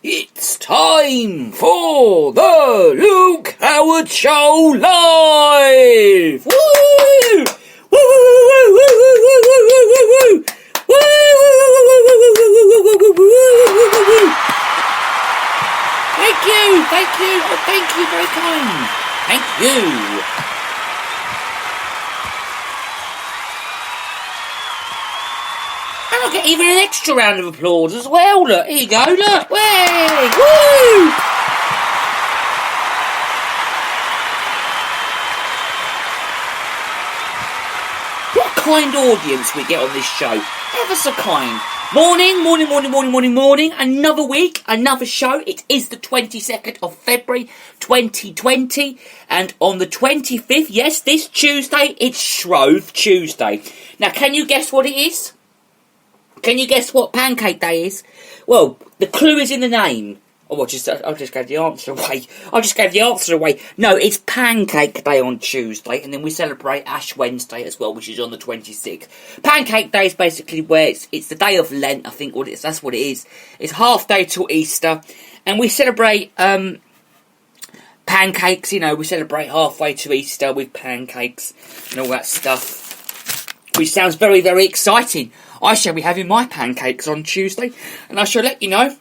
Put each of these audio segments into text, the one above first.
It's time for the Luke Howard Show live! Woo! Woo! Woo! Woo! Woo! Thank you, very kind. Thank you. And I'll get even an extra round of applause as well. Look, here you go, look. Way! Woo! What a kind audience we get on this show. Ever so kind. Morning. Another week, another show. It is the 22nd of February 2020. And on the 25th, yes, this Tuesday, it's Shrove Tuesday. Now, can you guess what it is? Can you guess what Pancake Day is? Well, the clue is in the name. Oh, I just gave the answer away. No, it's Pancake Day on Tuesday, and then we celebrate Ash Wednesday as well, which is on the 26th. Pancake Day is basically where it's the day of Lent, I think. That's what it is. It's half day till Easter, and we celebrate pancakes. You know, we celebrate halfway to Easter with pancakes and all that stuff, which sounds very, very exciting. I shall be having my pancakes on Tuesday, and I shall let you know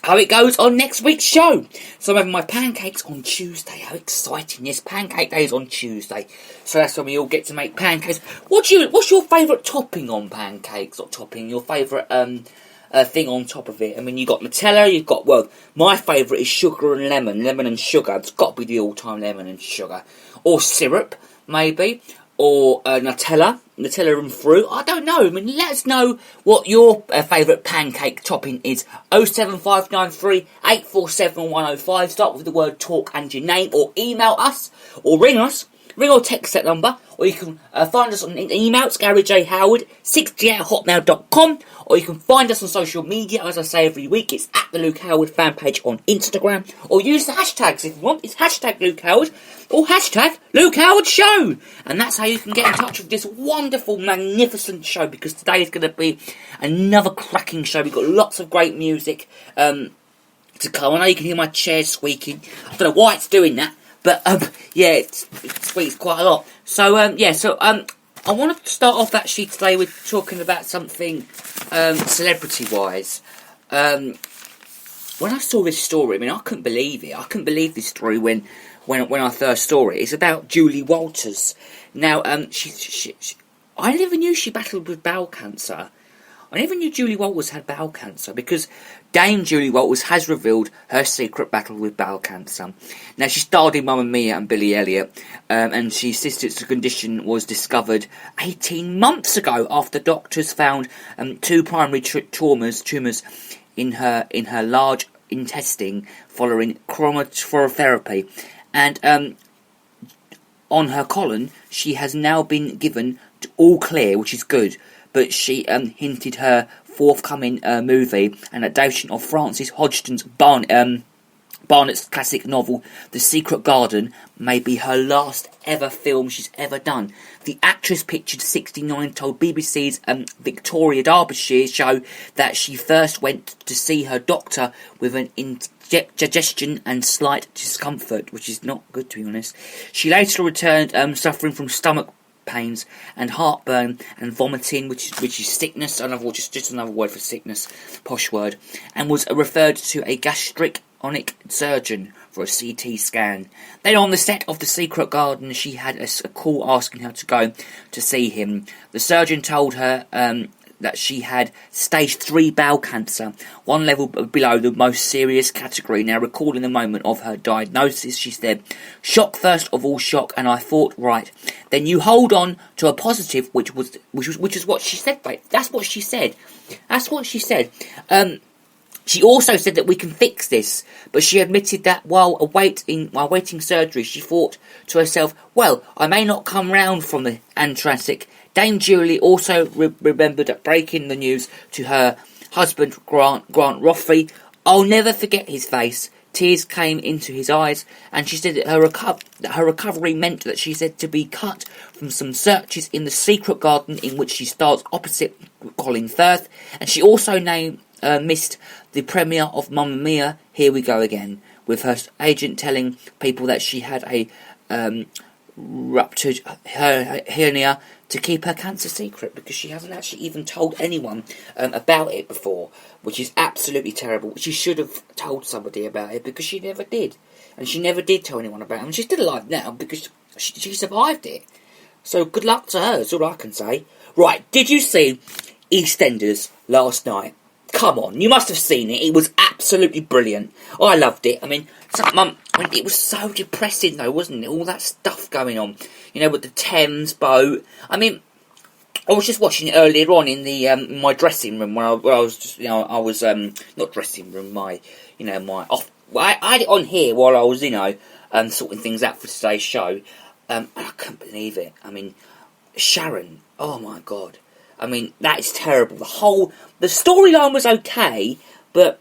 how it goes on next week's show. So I'm having my pancakes on Tuesday. How exciting. Yes, Pancake Day is on Tuesday. So that's when we all get to make pancakes. What's your favourite topping on pancakes? Or topping, your favourite thing on top of it? I mean, you've got Nutella, well, my favourite is sugar and lemon. Lemon and sugar. It's got to be the all-time lemon and sugar. Or syrup, maybe. Or Nutella and fruit. I don't know. I mean, let us know what your favourite pancake topping is. 07593 847 105. Start with the word talk and your name, or email us, or ring us. Ring or text that number, or you can find us on email. It's GaryJHoward60@hotmail.com, or you can find us on social media. As I say every week, it's at the Luke Howard fan page on Instagram, or use the hashtags if you want. It's hashtag Luke Howard or hashtag Luke Howard Show, and that's how you can get in touch with this wonderful, magnificent show. Because today is going to be another cracking show. We've got lots of great music to come. I know you can hear my chair squeaking. I don't know why it's doing that. But, yeah, it squeaks quite a lot. So, I want to start off actually today with talking about something, celebrity-wise. When I saw this story, I mean, I couldn't believe it. I couldn't believe this story when I first saw it. It's about Julie Walters. Now, I never knew she battled with bowel cancer. I never knew Julie Walters had bowel cancer, because Dame Julie Walters has revealed her secret battle with bowel cancer. Now, she starred in Mamma Mia and Billy Elliot, and she insisted the condition was discovered 18 months ago after doctors found 2 primary tumours in her large intestine following chemotherapy. And on her colon, she has now been given all clear, which is good. But she hinted her forthcoming movie, an adaptation of Frances Hodgson's Barnett's classic novel, The Secret Garden, may be her last ever film she's ever done. The actress, pictured 69, told BBC's Victoria Derbyshire show that she first went to see her doctor with an indigestion and slight discomfort, which is not good, to be honest. She later returned suffering from stomach pains and heartburn and vomiting, which is sickness, just another word for sickness, posh word, and was referred to a gastric surgeon for a CT scan. Then on the set of The Secret Garden, she had a call asking her to go to see him. The surgeon told her that she had stage 3 bowel cancer, one level below the most serious category. Now, recalling the moment of her diagnosis, she said, "Shock first of all shock, and I thought, right, then you hold on to a positive," which is what she said, mate. That's what she said. She also said that we can fix this, but she admitted that while awaiting surgery, she thought to herself, well, I may not come round from the Antracic. Dame Julie also remembered breaking the news to her husband, Grant Roffey. I'll never forget his face. Tears came into his eyes, and she said that her recovery meant that she said to be cut from some searches in The Secret Garden, in which she stars opposite Colin Firth, and she also named missed the premiere of Mamma Mia, Here We Go Again, with her agent telling people that she had a ruptured hernia to keep her cancer secret, because she hasn't actually even told anyone about it before, which is absolutely terrible. She should have told somebody about it, because she never did. And she never did tell anyone about it. And she's still alive now because she survived it. So good luck to her, is all I can say. Right, did you see EastEnders last night? Come on, you must have seen it. It was absolutely brilliant. I loved it. I mean, it was so depressing though, wasn't it? All that stuff going on, you know, with the Thames boat. I mean, I was just watching it earlier on in the my dressing room where I was just, you know, I was not dressing room, my off. I had it on here while I was, sorting things out for today's show. And I couldn't believe it. I mean, Sharon, oh my God. I mean, that is terrible. The storyline was okay, but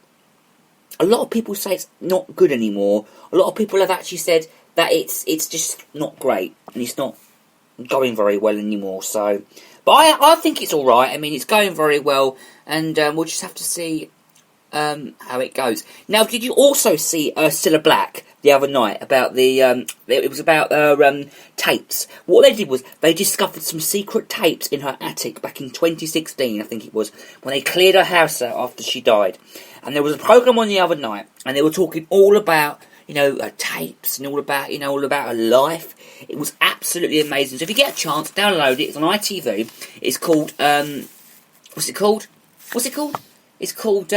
a lot of people say it's not good anymore. A lot of people have actually said that it's just not great, and it's not going very well anymore. So, but I think it's alright. I mean, it's going very well, and we'll just have to see how it goes. Now, did you also see Cilla Black the other night about it was about tapes? What they did was they discovered some secret tapes in her attic back in 2016, I think it was, when they cleared her house out after she died. And there was a program on the other night, and they were talking all about, tapes and all about her life. It was absolutely amazing. So if you get a chance, download it. It's on ITV. It's called what's it called? It's called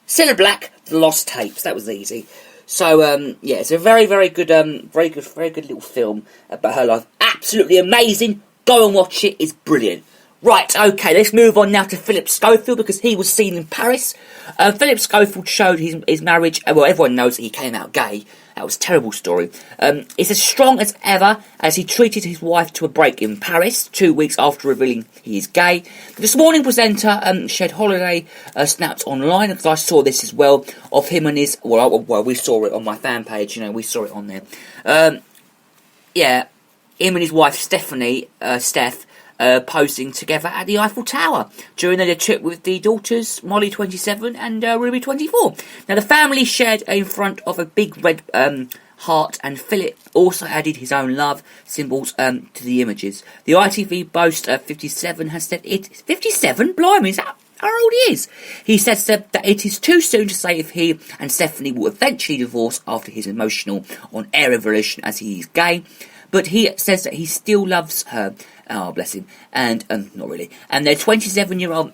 Cilla Black, The Lost Tapes. That was easy. So, it's a very, very good little film about her life. Absolutely amazing. Go and watch it. It's brilliant. Right, okay, let's move on now to Philip Schofield, because he was seen in Paris. Philip Schofield showed his marriage. Well, everyone knows that he came out gay. That was a terrible story. It's as strong as ever as he treated his wife to a break in Paris 2 weeks after revealing he is gay. This morning presenter shared holiday snaps online, because I saw this as well, of him and his... Well, we saw it on my fan page, we saw it on there. Him and his wife Steph, posing together at the Eiffel Tower during their trip with the daughters Molly 27 and Ruby 24. Now the family shared in front of a big red heart, and Philip also added his own love symbols to the images. The ITV boast 57 has said it 57. Blimey, is that how old he is? He said that it is too soon to say if he and Stephanie will eventually divorce after his emotional on-air revelation as he is gay. But he says that he still loves her. Oh, bless him. And, not really. And their 27-year-old...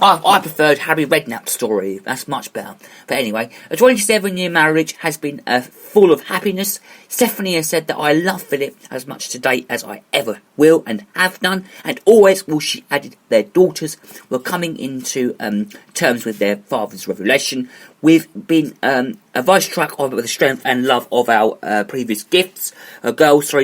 I preferred Harry Redknapp's story. That's much better. But anyway, a 27-year marriage has been full of happiness. Stephanie has said that I love Philip as much today as I ever will and have done. And always will, she added, their daughters were coming into terms with their father's revelation. We've been a vice track of the strength and love of our previous gifts, girls,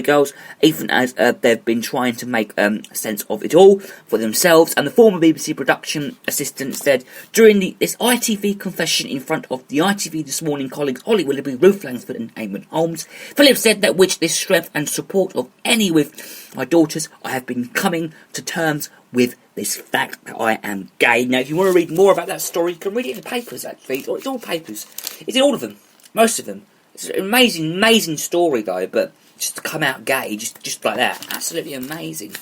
even as they've been trying to make sense of it all for themselves. And the former BBC production assistant said during this ITV confession in front of the ITV This Morning colleagues Ollie Willoughby, Ruth Langsford and Eamon Holmes, Philip said that with this strength and support of any with my daughters, I have been coming to terms with this fact that I am gay. Now, if you want to read more about that story, you can read it in the papers, actually. It's all papers. It's in all of them. Most of them. It's an amazing story, though, but just to come out gay, just like that, absolutely amazing.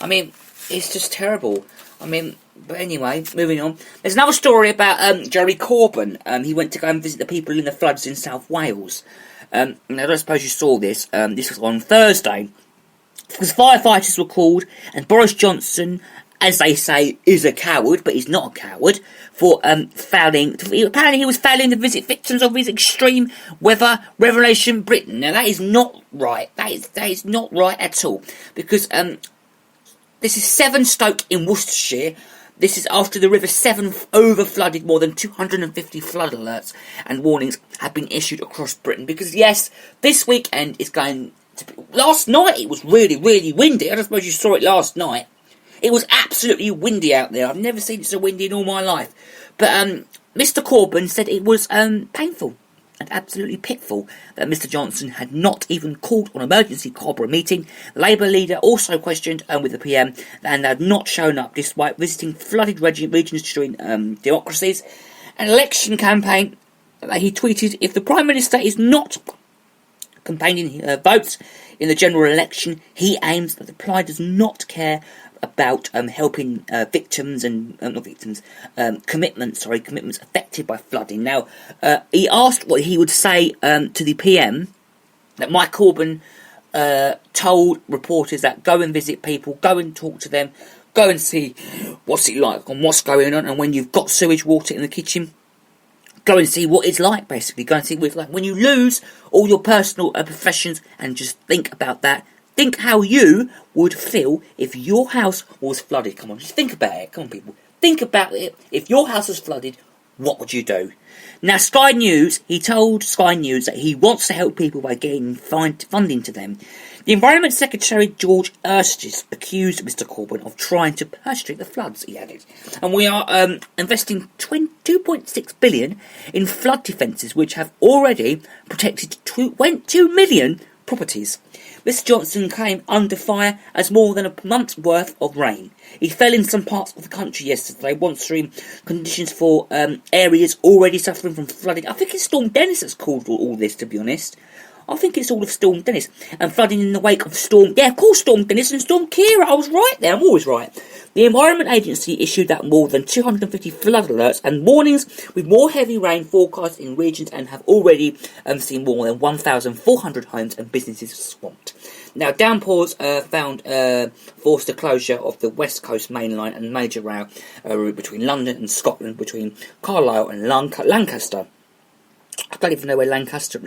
I mean, it's just terrible. I mean, but anyway, moving on. There's another story about Jeremy Corbyn. He went to go and visit the people in the floods in South Wales. Now, I don't suppose you saw this. This was on Thursday. Because firefighters were called, and Boris Johnson, as they say, is a coward, but he's not a coward, for failing. Apparently he was failing to visit victims of his extreme weather revelation Britain. Now that is not right. That is not right at all. Because this is Sevenoaks in Worcestershire. This is after the River Severn over-flooded. More than 250 flood alerts and warnings have been issued across Britain. Because yes, this weekend is going... Last night it was really, really windy. I don't suppose you saw it last night. It was absolutely windy out there. I've never seen it so windy in all my life. But Mr. Corbyn said it was painful. and absolutely pitiful that Mr Johnson had not even called an emergency Cobra meeting. The Labour leader also questioned with the PM and had not shown up despite visiting flooded regions during democracies. An election campaign that he tweeted, if the Prime Minister is not campaigning votes in the general election, he aims that the Plaid does not care about helping victims and commitments affected by flooding. Now, he asked what he would say to the PM that Mike Corbyn told reporters that go and visit people, go and talk to them, go and see what's it like and what's going on, and when you've got sewage water in the kitchen, go and see what it's like, basically. Go and see what it's like when you lose all your personal possessions, and just think about that. Think how you would feel if your house was flooded. Come on, just think about it. Come on, people. Think about it. If your house was flooded, what would you do? Now, Sky News, he told Sky News that he wants to help people by getting funding to them. The Environment Secretary, George Erstis, accused Mr Corbyn of trying to perpetrate the floods, he added. And we are investing $2.6 billion in flood defences, which have already protected 2 million properties. Mr Johnson came under fire as more than a month's worth of rain. He fell in some parts of the country yesterday, once through conditions for areas already suffering from flooding. I think it's Storm Dennis that's caused all this, to be honest. I think it's all of Storm Dennis. And flooding in the wake of Storm Dennis and Storm Ciara. I was right there, I'm always right. The Environment Agency issued out more than 250 flood alerts and warnings with more heavy rain forecast in regions, and have already seen more than 1,400 homes and businesses swamped. Now, downpours forced the closure of the West Coast main line and major rail route between London and Scotland, between Carlisle and Lancaster. I don't even know where Lancaster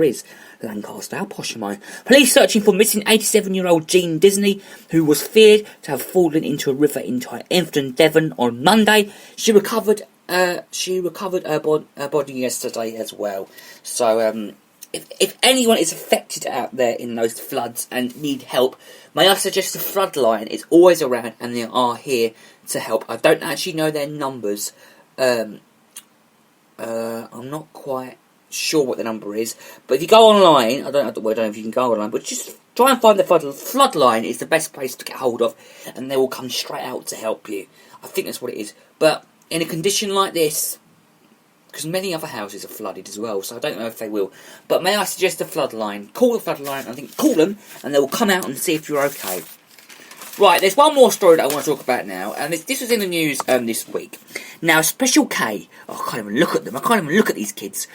is. Lancaster, how posh am I? Police searching for missing 87-year-old Jean Disney, who was feared to have fallen into a river in Infton, Devon on Monday. She recovered her body yesterday as well. So, if anyone is affected out there in those floods and need help, may I suggest the Floodline is always around and they are here to help. I don't actually know their numbers. I'm not quite sure what the number is, but if you go online, I don't know if you can go online, but just try and find the Floodline is the best place to get hold of, and they will come straight out to help you. I think that's what it is. But in a condition like this, because many other houses are flooded as well, so I don't know if they will. But may I suggest the Floodline? Call the Floodline, call them, and they will come out and see if you're okay. Right, there's one more story that I want to talk about now, and this was in the news this week. Now, Special K, I can't even look at them, I can't even look at these kids,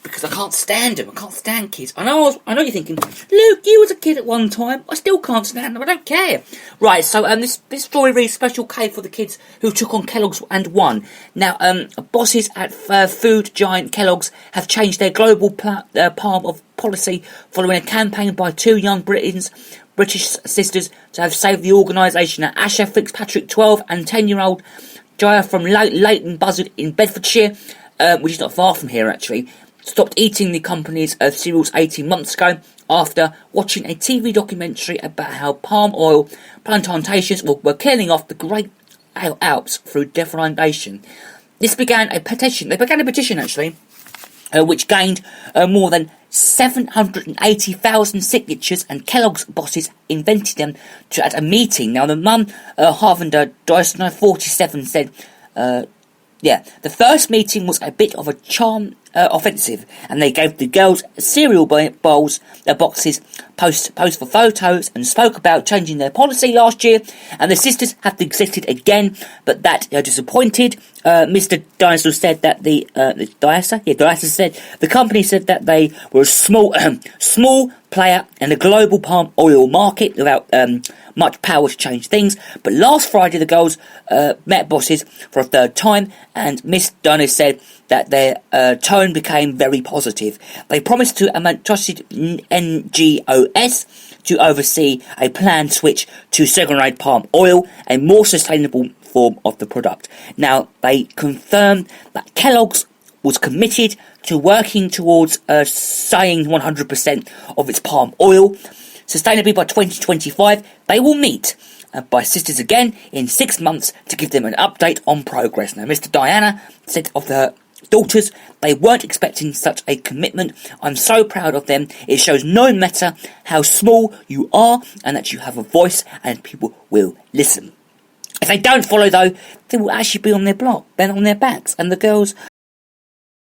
because I can't stand them, I can't stand kids. I know you're thinking, Luke, you was a kid at one time, I still can't stand them, I don't care. Right, so this story reads Special K for the kids who took on Kellogg's and won. Now, bosses at food giant Kellogg's have changed their global palm of policy following a campaign by two young British sisters to have saved the organisation. Asha Fitzpatrick, 12, and 10-year-old Jaya from Leighton Buzzard in Bedfordshire, which is not far from here actually, stopped eating the company's cereals 18 months ago after watching a TV documentary about how palm oil plantations were killing off the Great Alps through deforestation. This began a petition. They began a petition actually, which gained more than 780,000 signatures, and Kellogg's bosses invented them at a meeting. Now, the mum, Harvinder Dyson, 47, said, the first meeting was a bit of a charm offensive, and they gave the girls cereal bowls, boxes, post for photos, and spoke about changing their policy last year, and the sisters have existed again, but that disappointed. Mr. Dyson said that Dyson said the company said that they were a small player in the global palm oil market without much power to change things. But last Friday, the girls met bosses for a third time, and Miss Dunner said that their tone became very positive. They promised to trusted NGOs to oversee a planned switch to second-grade palm oil, a more sustainable form of the product. Now, they confirmed that Kellogg's was committed to working towards saying 100% of its palm oil sustainably by 2025. They will meet by sisters again in 6 months to give them an update on progress. Now, Mr. Diana said of daughters, they weren't expecting such a commitment. I'm so proud of them. It shows no matter how small you are and that you have a voice and people will listen. If they don't follow though, they will actually be on their block, then on their backs, and the girls